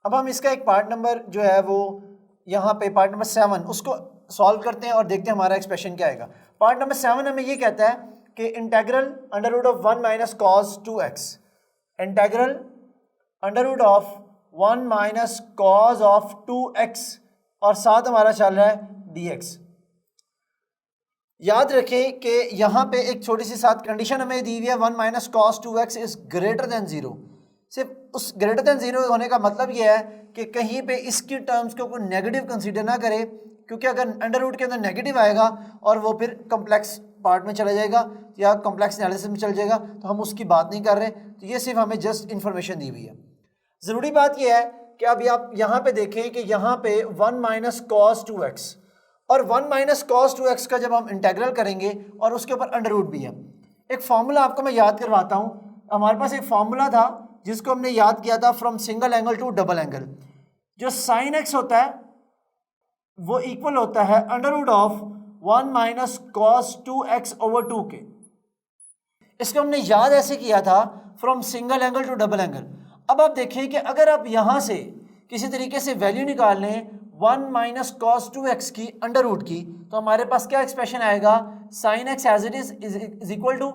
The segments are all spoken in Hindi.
अब हम इसका एक पार्ट नंबर जो है वो यहाँ पे पार्ट नंबर 7 उसको सॉल्व करते हैं और देखते हैं हमारा एक्सप्रेशन क्या आएगा। पार्ट नंबर 7 हमें ये कहता है कि integral under root of 1 minus cos 2x, integral under root of 1 minus cos of 2x और साथ हमारा चल रहा है dx। याद रखें कि यहाँ पे एक छोटी सी साथ कंडीशन हमें दी हुई है 1 minus cos 2x is greater than 0। सिर्फ उस ग्रेटर देन 0 होने का मतलब ये है कि कहीं पे इसकी टर्म्स को कोई नेगेटिव कंसीडर ना करे, क्योंकि अगर अंडर रूट के अंदर नेगेटिव आएगा और वो फिर कम्प्लेक्स पार्ट में चला जाएगा या कम्प्लेक्स एनालिसिस में चल जाएगा, तो हम उसकी बात नहीं कर रहे। तो ये सिर्फ हमें जस्ट इन्फॉर्मेशन दी हुई है। ज़रूरी बात यह है कि अब आप यहाँ पे देखें कि यहाँ पे 1 माइनस कॉस 2x और 1 माइनस कॉस 2x का जब हम इंटेग्रल करेंगे और उसके ऊपर अंडर रूट भी है। एक फार्मूला आपको मैं याद करवाता हूँ। हमारे पास एक फार्मूला था जिसको हमने याद किया था from single angle to double angle. जो साइन एक्स होता है वो इक्वल होता है under root of 1 minus cos 2x over 2 के। इसको हमने याद ऐसे किया था from single angle to double angle. अब आप देखिए कि अगर आप यहाँ से किसी तरीके से वैल्यू निकाल लें 1 माइनस कॉस 2x की अंडर रूट की, तो हमारे पास क्या एक्सप्रेशन आएगा, sine x as it is equal to,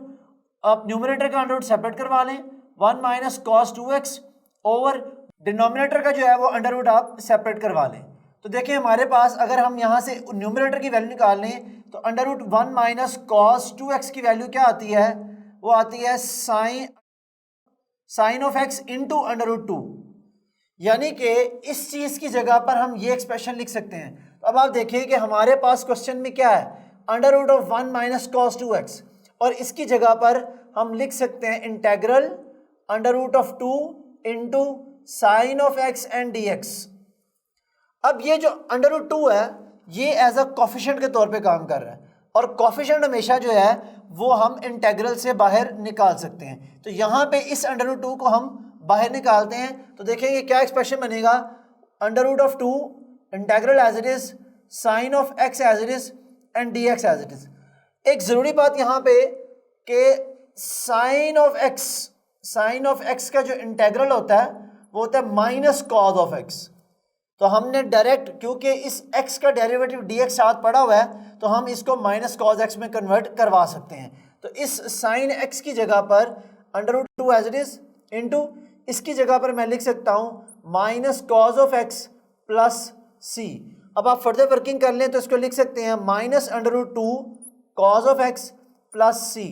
आप न्यूमरेटर का अंडर रूट सेपरेट करवा लें 1 minus cos 2x over denominator का जो है वो अंडर रूट आप सेपरेट करवा लें। तो देखिए हमारे पास अगर हम यहाँ से न्यूमरेटर की वैल्यू निकाल लें तो under root 1 minus cos 2x की वैल्यू क्या आती है, वो आती है sine of x into under root 2। यानी कि इस चीज़ की जगह पर हम ये एक्सप्रेशन लिख सकते हैं। तो अब आप देखिए कि हमारे पास क्वेश्चन में क्या है, under root of 1 minus cos 2x, और इसकी जगह पर हम लिख सकते हैं integral under root of 2 into sine of x and dx। अब ये जो अंडर रूट 2 है ये एज अ कोफिशिएंट के तौर पे काम कर रहा है, और कोफिशिएंट हमेशा जो है वो हम इंटेग्रल से बाहर निकाल सकते हैं। तो यहाँ पे इस अंडर रूट 2 को हम बाहर निकालते हैं तो देखेंगे क्या एक्सप्रेशन बनेगा, under root of 2 integral as it is sine of x as it is and dx as it is. एक ज़रूरी बात यहाँ पे कि साइन ऑफ x का जो इंटेग्रल होता है वो होता है माइनस कॉस ऑफ x। तो हमने डायरेक्ट, क्योंकि इस x का डेरिवेटिव dx साथ पड़ा हुआ है, तो हम इसको माइनस कॉस x में कन्वर्ट करवा सकते हैं। तो इस साइन x की जगह पर under root 2 as it is into इसकी जगह पर मैं लिख सकता हूँ minus cos of x plus c। अब आप फर्दर वर्किंग कर लें तो इसको लिख सकते हैं minus under root 2 cos of x plus c।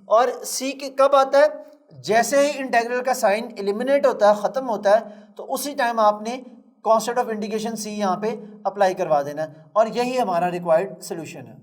और c की कब आता है, जैसे ही इंटेग्रल का साइन एलिमिनेट होता है, ख़त्म होता है, तो उसी टाइम आपने कॉन्सेप्ट ऑफ इंटीग्रेशन c यहाँ पे अप्लाई करवा देना है, और यही हमारा रिक्वायर्ड सोल्यूशन है।